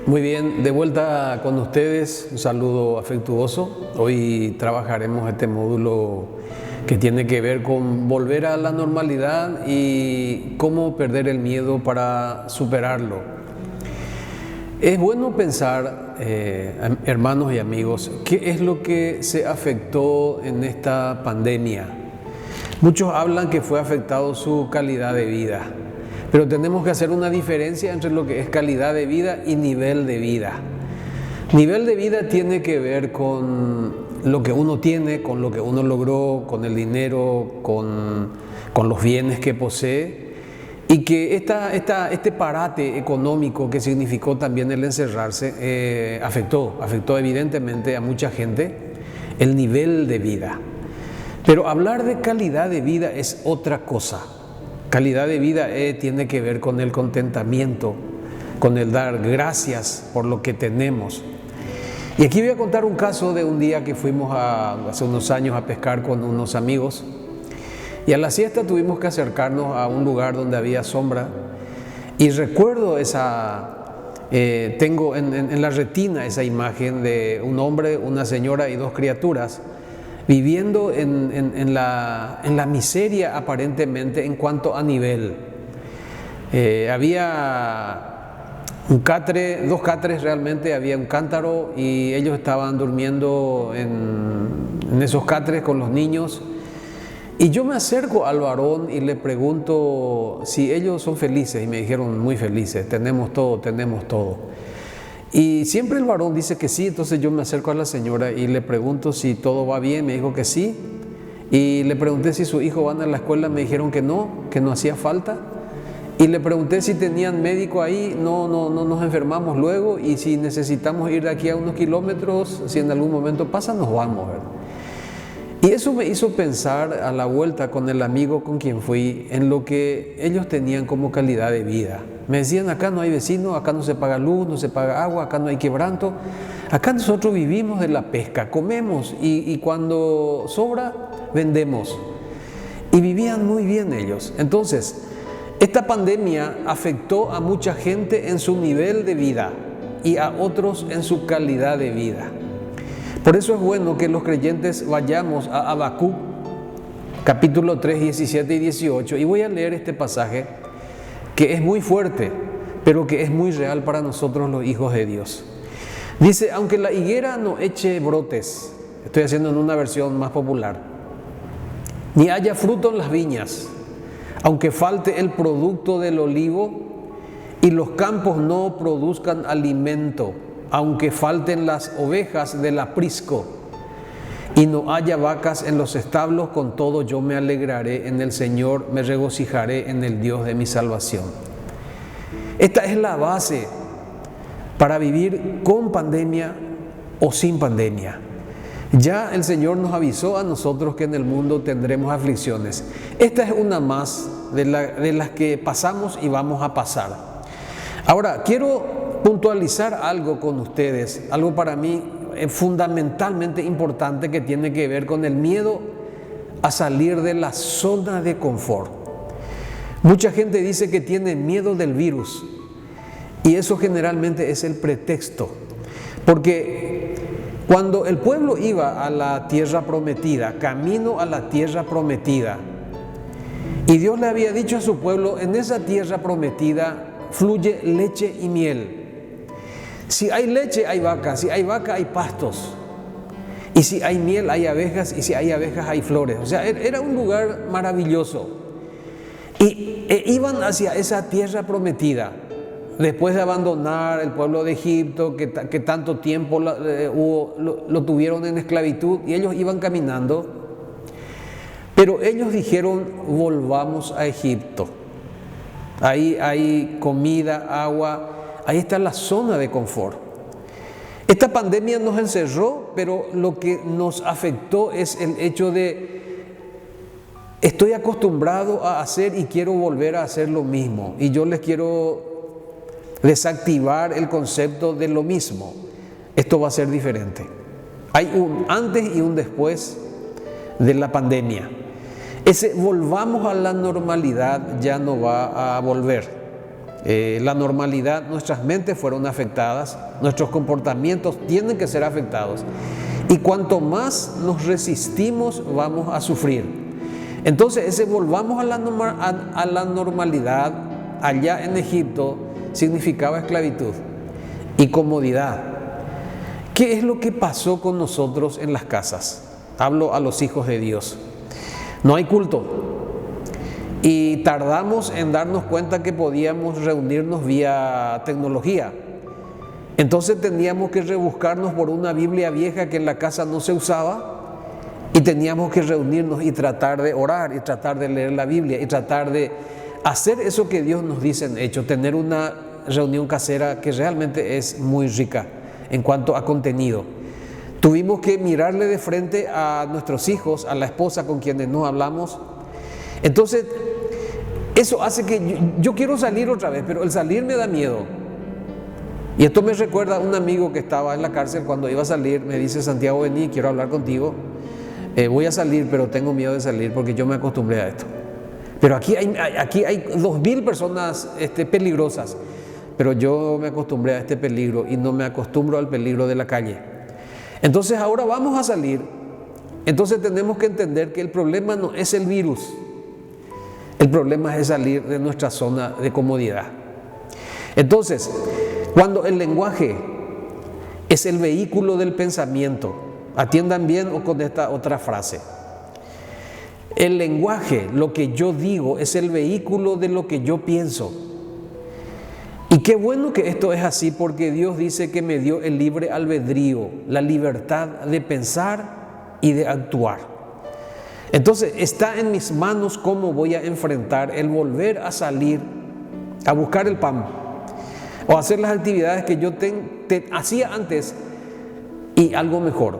Muy bien, de vuelta con ustedes, un saludo afectuoso. Hoy trabajaremos este módulo que tiene que ver con volver a la normalidad y cómo perder el miedo para superarlo. Es bueno pensar, hermanos y amigos, qué es lo que se afectó en esta pandemia. Muchos hablan que fue afectado su calidad de vida. Pero tenemos que hacer una diferencia entre lo que es calidad de vida y nivel de vida. Nivel de vida tiene que ver con lo que uno tiene, con lo que uno logró, con el dinero, con los bienes que posee. Y que este parate económico que significó también el encerrarse afectó evidentemente a mucha gente el nivel de vida. Pero hablar de calidad de vida es otra cosa. Calidad de vida tiene que ver con el contentamiento, con el dar gracias por lo que tenemos. Y aquí voy a contar un caso de un día que fuimos hace unos años a pescar con unos amigos y a la siesta tuvimos que acercarnos a un lugar donde había sombra y recuerdo tengo en la retina esa imagen de un hombre, una señora y dos criaturas viviendo en la miseria aparentemente en cuanto a nivel. Había dos catres realmente, había un cántaro y ellos estaban durmiendo en esos catres con los niños. Y yo me acerco al varón y le pregunto si ellos son felices y me dijeron muy felices, tenemos todo. Y siempre el varón dice que sí, entonces yo me acerco a la señora y le pregunto si todo va bien, me dijo que sí. Y le pregunté si su hijo van a la escuela, me dijeron que no hacía falta. Y le pregunté si tenían médico ahí, no nos enfermamos luego y si necesitamos ir de aquí a unos kilómetros, si en algún momento pasa, nos vamos, ¿verdad? Y eso me hizo pensar a la vuelta con el amigo con quien fui en lo que ellos tenían como calidad de vida. Me decían, acá no hay vecinos, acá no se paga luz, no se paga agua, acá no hay quebranto. Acá nosotros vivimos de la pesca, comemos y cuando sobra, vendemos. Y vivían muy bien ellos. Entonces, esta pandemia afectó a mucha gente en su nivel de vida y a otros en su calidad de vida. Por eso es bueno que los creyentes vayamos a Habacuc, capítulo 3, 17 y 18, y voy a leer este pasaje que es muy fuerte, pero que es muy real para nosotros los hijos de Dios. Dice, aunque la higuera no eche brotes, estoy haciendo en una versión más popular, ni haya fruto en las viñas, aunque falte el producto del olivo y los campos no produzcan alimento, aunque falten las ovejas del aprisco y no haya vacas en los establos, con todo yo me alegraré en el Señor, me regocijaré en el Dios de mi salvación. Esta es la base para vivir con pandemia o sin pandemia. Ya el Señor nos avisó a nosotros que en el mundo tendremos aflicciones. Esta es una más de las que pasamos y vamos a pasar. Ahora, quiero puntualizar algo con ustedes, algo para mí fundamentalmente importante que tiene que ver con el miedo a salir de la zona de confort. Mucha gente dice que tiene miedo del virus y eso generalmente es el pretexto, porque cuando el pueblo iba a la tierra prometida, camino a la tierra prometida, y Dios le había dicho a su pueblo, en esa tierra prometida fluye leche y miel. Si hay leche, hay vaca, si hay vaca, hay pastos. Y si hay miel, hay abejas, y si hay abejas, hay flores. O sea, era un lugar maravilloso. Y iban hacia esa tierra prometida, después de abandonar el pueblo de Egipto, que tanto tiempo lo tuvieron en esclavitud, y ellos iban caminando. Pero ellos dijeron, volvamos a Egipto. Ahí hay comida, agua. Ahí está la zona de confort. Esta pandemia nos encerró, pero lo que nos afectó es el hecho de estoy acostumbrado a hacer y quiero volver a hacer lo mismo. Y yo les quiero desactivar el concepto de lo mismo. Esto va a ser diferente. Hay un antes y un después de la pandemia. Ese volvamos a la normalidad ya no va a volver. la normalidad, nuestras mentes fueron afectadas, nuestros comportamientos tienen que ser afectados. Y cuanto más nos resistimos, vamos a sufrir. Entonces, ese volvamos a la normalidad, allá en Egipto, significaba esclavitud y comodidad. ¿Qué es lo que pasó con nosotros en las casas? Hablo a los hijos de Dios. No hay culto. Y tardamos en darnos cuenta que podíamos reunirnos vía tecnología. Entonces teníamos que rebuscarnos por una Biblia vieja que en la casa no se usaba, y teníamos que reunirnos y tratar de orar y tratar de leer la Biblia y tratar de hacer eso que Dios nos dice en Hechos, tener una reunión casera que realmente es muy rica en cuanto a contenido. Tuvimos que mirarle de frente a nuestros hijos, a la esposa con quienes no hablamos. Entonces, eso hace que yo quiero salir otra vez, pero el salir me da miedo. Y esto me recuerda a un amigo que estaba en la cárcel. Cuando iba a salir, me dice: Santiago, vení, quiero hablar contigo. Voy a salir, pero tengo miedo de salir porque yo me acostumbré a esto. Pero aquí hay 2000 personas peligrosas, pero yo me acostumbré a este peligro y no me acostumbro al peligro de la calle. Entonces ahora vamos a salir. Entonces tenemos que entender que el problema no es el virus. El problema es salir de nuestra zona de comodidad. Entonces, cuando el lenguaje es el vehículo del pensamiento, atiendan bien o con esta otra frase. El lenguaje, lo que yo digo, es el vehículo de lo que yo pienso. Y qué bueno que esto es así, porque Dios dice que me dio el libre albedrío, la libertad de pensar y de actuar. Entonces está en mis manos cómo voy a enfrentar el volver a salir a buscar el pan o hacer las actividades que yo hacía antes, y algo mejor,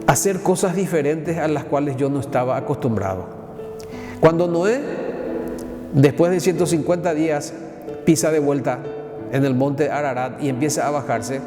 hacer cosas diferentes a las cuales yo no estaba acostumbrado. Cuando Noé, después de 150 días, pisa de vuelta en el monte Ararat y empieza a bajarse,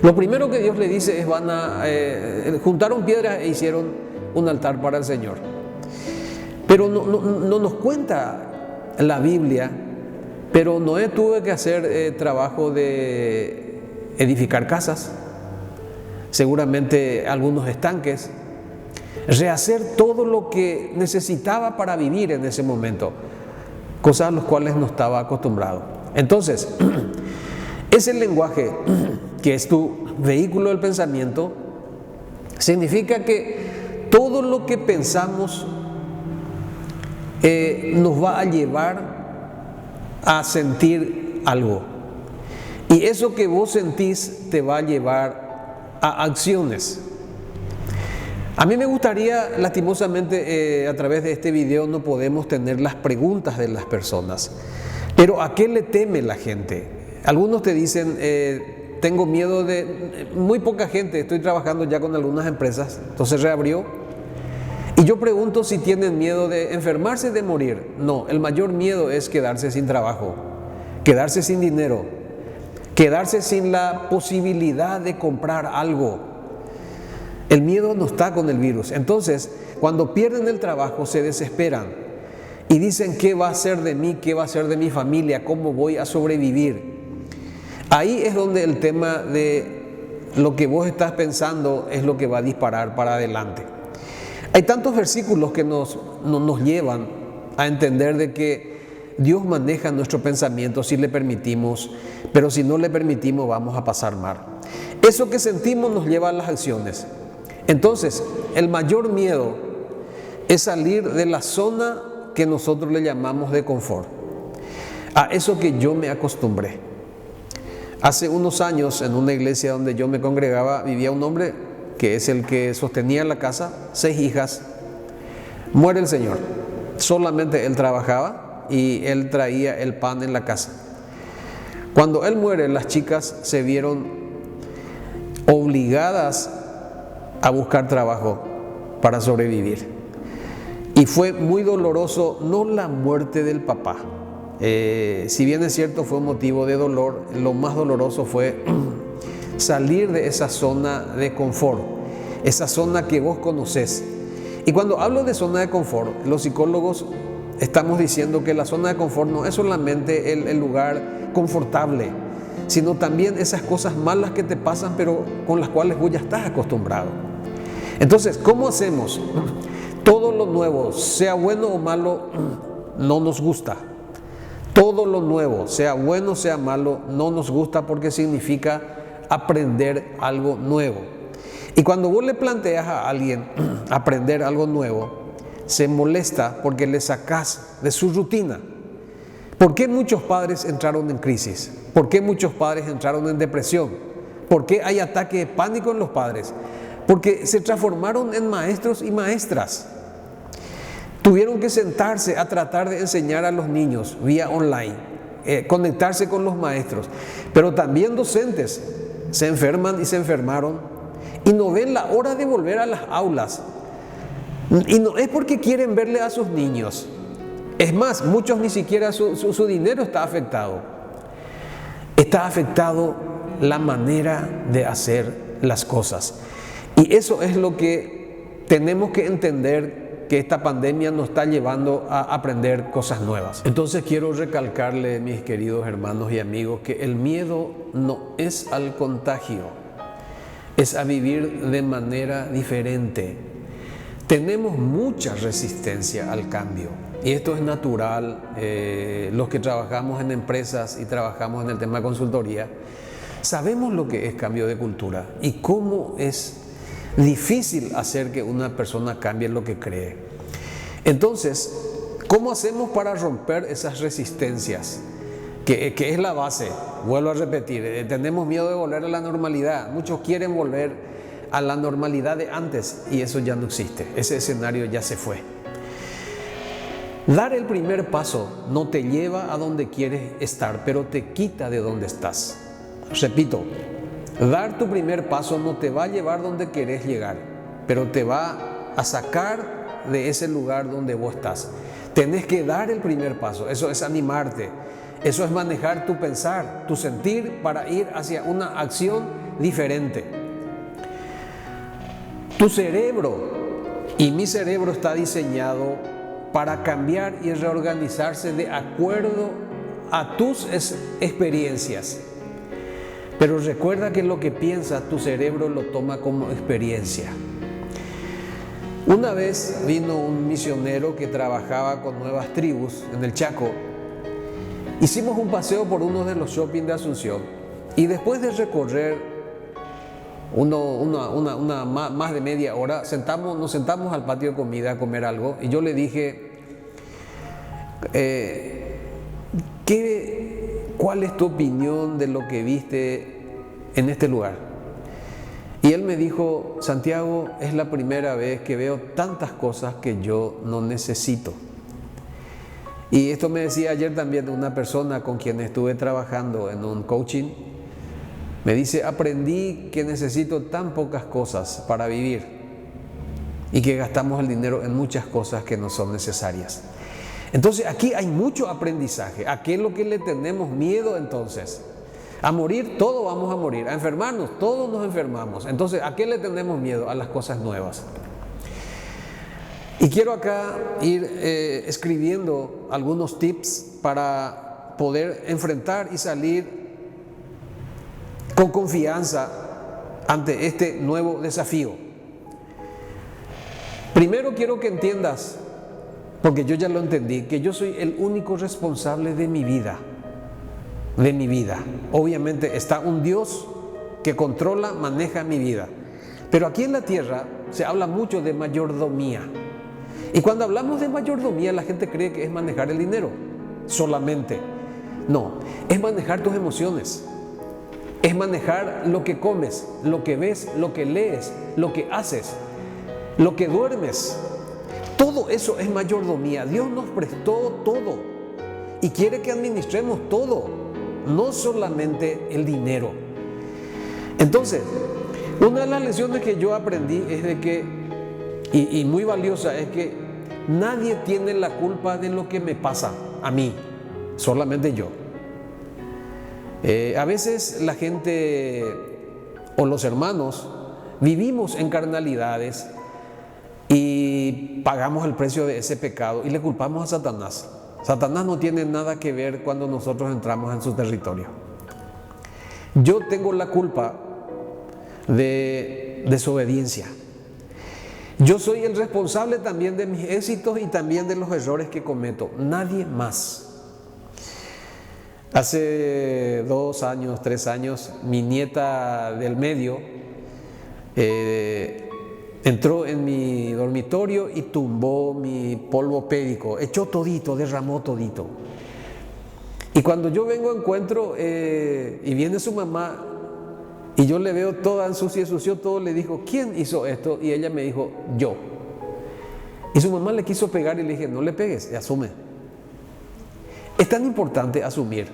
lo primero que Dios le dice es: juntaron piedras e hicieron un altar para el Señor. Pero no nos cuenta la Biblia, pero Noé tuvo que hacer trabajo de edificar casas, seguramente algunos estanques, rehacer todo lo que necesitaba para vivir en ese momento, cosas a las cuales no estaba acostumbrado. Entonces, ese lenguaje que es tu vehículo del pensamiento significa que todo lo que pensamos nos va a llevar a sentir algo, y eso que vos sentís te va a llevar a acciones. A mí me gustaría, lastimosamente, a través de este video no podemos tener las preguntas de las personas, pero ¿a qué le teme la gente? Algunos te dicen: tengo miedo de... Muy poca gente, estoy trabajando ya con algunas empresas, entonces reabrió, y yo pregunto si tienen miedo de enfermarse, de morir. No, el mayor miedo es quedarse sin trabajo, quedarse sin dinero, quedarse sin la posibilidad de comprar algo. El miedo no está con el virus. Entonces, cuando pierden el trabajo, se desesperan y dicen: ¿qué va a ser de mí? ¿Qué va a ser de mi familia? ¿Cómo voy a sobrevivir? Ahí es donde el tema de lo que vos estás pensando es lo que va a disparar para adelante. Hay tantos versículos que nos llevan a entender de que Dios maneja nuestro pensamiento si le permitimos, pero si no le permitimos vamos a pasar mal. Eso que sentimos nos lleva a las acciones. Entonces, el mayor miedo es salir de la zona que nosotros le llamamos de confort, a eso que yo me acostumbré. Hace unos años, en una iglesia donde yo me congregaba, vivía un hombre que es el que sostenía la casa, 6 hijas. Muere el Señor, solamente él trabajaba y él traía el pan en la casa. Cuando él muere, las chicas se vieron obligadas a buscar trabajo para sobrevivir. Y fue muy doloroso, no la muerte del papá. Si bien es cierto, fue un motivo de dolor, lo más doloroso fue salir de esa zona de confort, esa zona que vos conocés. Y cuando hablo de zona de confort, los psicólogos estamos diciendo que la zona de confort no es solamente el lugar confortable, sino también esas cosas malas que te pasan, pero con las cuales vos ya estás acostumbrado. Entonces, ¿cómo hacemos? Todo lo nuevo, sea bueno o malo, no nos gusta. Todo lo nuevo, sea bueno, sea malo, no nos gusta porque significa aprender algo nuevo. Y cuando vos le planteas a alguien aprender algo nuevo, se molesta porque le sacás de su rutina. ¿Por qué muchos padres entraron en crisis? ¿Por qué muchos padres entraron en depresión? ¿Por qué hay ataque de pánico en los padres? Porque se transformaron en maestros y maestras. Tuvieron que sentarse a tratar de enseñar a los niños vía online, conectarse con los maestros. Pero también docentes se enferman y se enfermaron y no ven la hora de volver a las aulas. Y no es porque quieren verle a sus niños. Es más, muchos ni siquiera su dinero está afectado. Está afectado la manera de hacer las cosas. Y eso es lo que tenemos que entender, que esta pandemia nos está llevando a aprender cosas nuevas. Entonces quiero recalcarle, mis queridos hermanos y amigos, que el miedo no es al contagio, es a vivir de manera diferente. Tenemos mucha resistencia al cambio y esto es natural. Los que trabajamos en empresas y trabajamos en el tema de consultoría, sabemos lo que es cambio de cultura y cómo es difícil hacer que una persona cambie lo que cree. Entonces, ¿cómo hacemos para romper esas resistencias? Que es la base, vuelvo a repetir, tenemos miedo de volver a la normalidad. Muchos quieren volver a la normalidad de antes y eso ya no existe, ese escenario ya se fue. Dar el primer paso no te lleva a donde quieres estar, pero te quita de donde estás. Repito, dar tu primer paso no te va a llevar donde querés llegar, pero te va a sacar de ese lugar donde vos estás. Tenés que dar el primer paso, eso es animarte, eso es manejar tu pensar, tu sentir para ir hacia una acción diferente. Tu cerebro y mi cerebro está diseñado para cambiar y reorganizarse de acuerdo a tus experiencias. Pero recuerda que lo que piensas, tu cerebro lo toma como experiencia. Una vez vino un misionero que trabajaba con nuevas tribus en el Chaco. Hicimos un paseo por uno de los shopping de Asunción y después de recorrer más de media hora, nos sentamos al patio de comida a comer algo y yo le dije, ¿cuál es tu opinión de lo que viste en este lugar? Y él me dijo, Santiago, es la primera vez que veo tantas cosas que yo no necesito. Y esto me decía ayer también una persona con quien estuve trabajando en un coaching. Me dice, aprendí que necesito tan pocas cosas para vivir y que gastamos el dinero en muchas cosas que no son necesarias. Entonces aquí hay mucho aprendizaje. ¿A qué es lo que le tenemos miedo entonces? A morir, todos vamos a morir. A enfermarnos, todos nos enfermamos. Entonces, ¿a qué le tenemos miedo? A las cosas nuevas. Y quiero acá ir escribiendo algunos tips para poder enfrentar y salir con confianza ante este nuevo desafío. Primero quiero que entiendas, porque yo ya lo entendí, que yo soy el único responsable de mi vida. De mi vida. Obviamente está un Dios que controla, maneja mi vida. Pero aquí en la tierra se habla mucho de mayordomía. Y cuando hablamos de mayordomía, la gente cree que es manejar el dinero solamente. No, es manejar tus emociones. Es manejar lo que comes, lo que ves, lo que lees, lo que haces, lo que duermes. Todo eso es mayordomía. Dios nos prestó todo y quiere que administremos todo, no solamente el dinero. Entonces, una de las lecciones que yo aprendí es de que, y muy valiosa, es que nadie tiene la culpa de lo que me pasa a mí, solamente yo. A veces la gente o los hermanos vivimos en carnalidades y y pagamos el precio de ese pecado y le culpamos a Satanás. Satanás no tiene nada que ver cuando nosotros entramos en su territorio. Yo tengo la culpa de desobediencia. Yo soy el responsable también de mis éxitos y también de los errores que cometo, nadie más. Hace 2 años, 3 años, mi nieta del medio entró en mi dormitorio y tumbó mi polvo pédico, echó todito, derramó todito. Y cuando yo vengo encuentro y viene su mamá y yo le veo toda sucia, sucio todo, le dijo, ¿quién hizo esto? Y ella me dijo, yo. Y su mamá le quiso pegar y le dije, no le pegues, asume. Es tan importante asumir,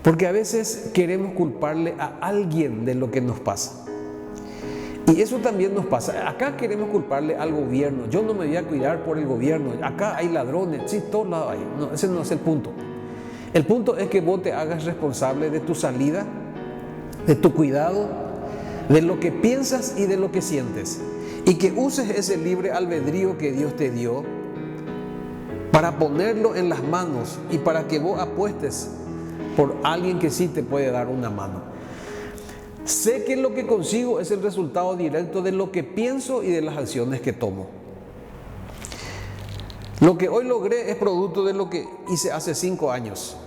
porque a veces queremos culparle a alguien de lo que nos pasa. Y eso también nos pasa. Acá queremos culparle al gobierno. Yo no me voy a cuidar por el gobierno. Acá hay ladrones. Sí, todos lados hay. No, ese no es el punto. El punto es que vos te hagas responsable de tu salida, de tu cuidado, de lo que piensas y de lo que sientes. Y que uses ese libre albedrío que Dios te dio para ponerlo en las manos y para que vos apuestes por alguien que sí te puede dar una mano. Sé que lo que consigo es el resultado directo de lo que pienso y de las acciones que tomo. Lo que hoy logré es producto de lo que hice hace 5 años.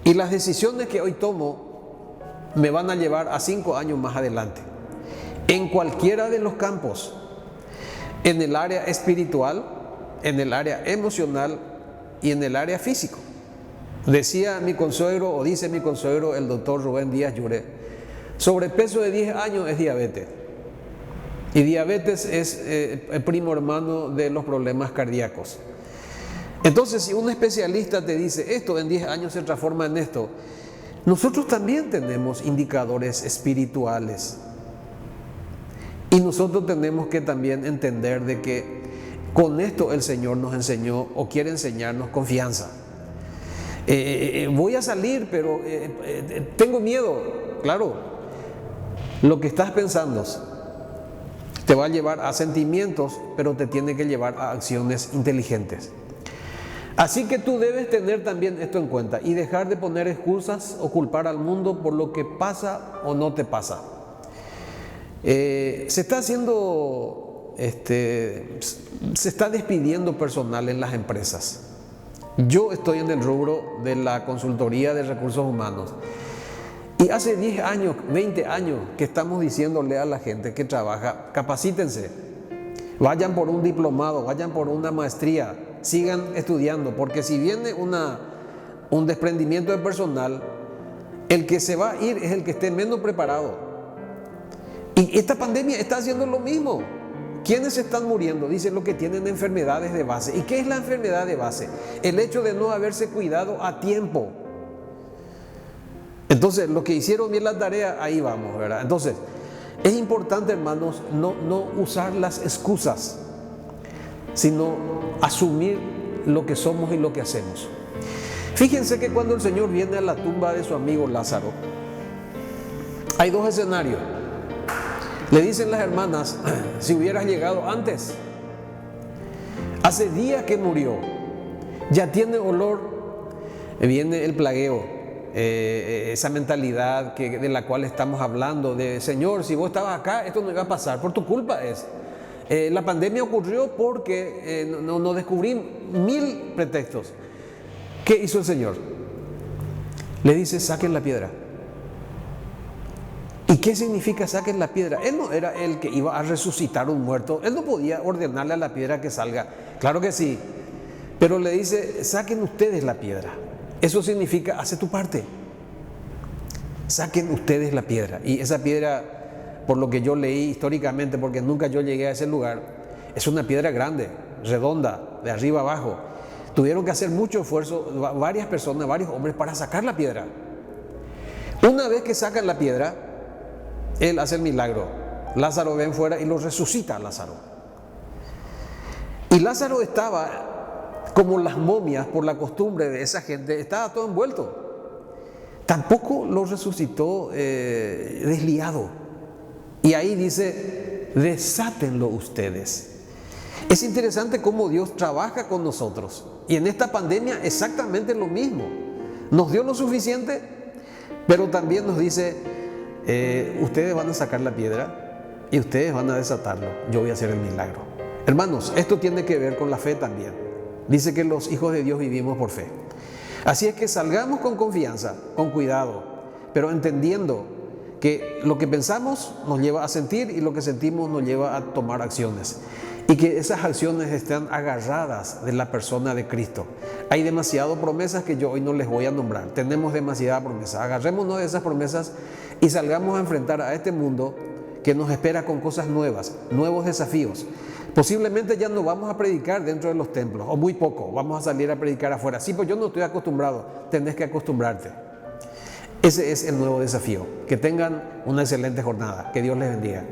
Y las decisiones que hoy tomo me van a llevar a 5 años más adelante. En cualquiera de los campos. En el área espiritual, en el área emocional y en el área físico. Decía mi consuegro, o dice mi consuegro, el doctor Rubén Díaz Lluré, sobrepeso de 10 años es diabetes. Y diabetes es el primo hermano de los problemas cardíacos. Entonces, si un especialista te dice esto en 10 años se transforma en esto, nosotros también tenemos indicadores espirituales. Y nosotros tenemos que también entender de que con esto el Señor nos enseñó o quiere enseñarnos confianza. Voy a salir, pero tengo miedo. Claro. Lo que estás pensando te va a llevar a sentimientos, pero te tiene que llevar a acciones inteligentes. Así que tú debes tener también esto en cuenta y dejar de poner excusas o culpar al mundo por lo que pasa o no te pasa. Se está haciendo, se está despidiendo personal en las empresas. Yo estoy en el rubro de la consultoría de recursos humanos. Y hace 10 años, 20 años que estamos diciéndole a la gente que trabaja, capacítense, vayan por un diplomado, vayan por una maestría, sigan estudiando, porque si viene un desprendimiento de personal, el que se va a ir es el que esté menos preparado. Y esta pandemia está haciendo lo mismo. ¿Quiénes están muriendo? Dicen los que tienen enfermedades de base. ¿Y qué es la enfermedad de base? El hecho de no haberse cuidado a tiempo. Entonces, los que hicieron bien la tarea, ahí vamos, ¿verdad? Entonces, es importante, hermanos, no usar las excusas, sino asumir lo que somos y lo que hacemos. Fíjense que cuando el Señor viene a la tumba de su amigo Lázaro, hay 2 escenarios. Le dicen las hermanas, si hubieras llegado antes, hace días que murió, ya tiene olor, viene el plagueo. Esa mentalidad de la cual estamos hablando, de Señor, si vos estabas acá, esto no iba a pasar, por tu culpa es. La pandemia ocurrió porque no descubrí 1000 pretextos. ¿Qué hizo el Señor? Le dice, saquen la piedra. ¿Y qué significa saquen la piedra? Él no era el que iba a resucitar un muerto, él no podía ordenarle a la piedra que salga, claro que sí, pero le dice, saquen ustedes la piedra. Eso significa, hace tu parte. Saquen ustedes la piedra. Y esa piedra, por lo que yo leí históricamente, porque nunca yo llegué a ese lugar, es una piedra grande, redonda, de arriba abajo. Tuvieron que hacer mucho esfuerzo, varias personas, varios hombres, para sacar la piedra. Una vez que sacan la piedra, Él hace el milagro. Lázaro ven fuera y lo resucita a Lázaro. Y Lázaro estaba, como las momias, por la costumbre de esa gente, estaba todo envuelto. Tampoco lo resucitó desliado. Y ahí dice, desátenlo ustedes. Es interesante cómo Dios trabaja con nosotros. Y en esta pandemia exactamente lo mismo. Nos dio lo suficiente, pero también nos dice, ustedes van a sacar la piedra y ustedes van a desatarlo. Yo voy a hacer el milagro. Hermanos, esto tiene que ver con la fe también. Dice que los hijos de Dios vivimos por fe. Así es que salgamos con confianza, con cuidado, pero entendiendo que lo que pensamos nos lleva a sentir y lo que sentimos nos lleva a tomar acciones. Y que esas acciones están agarradas de la persona de Cristo. Hay demasiadas promesas que yo hoy no les voy a nombrar. Tenemos demasiadas promesas. Agarrémonos de esas promesas y salgamos a enfrentar a este mundo que nos espera con cosas nuevas, nuevos desafíos. Posiblemente ya no vamos a predicar dentro de los templos, o muy poco, vamos a salir a predicar afuera. Sí, pues yo no estoy acostumbrado, tenés que acostumbrarte. Ese es el nuevo desafío. Que tengan una excelente jornada. Que Dios les bendiga.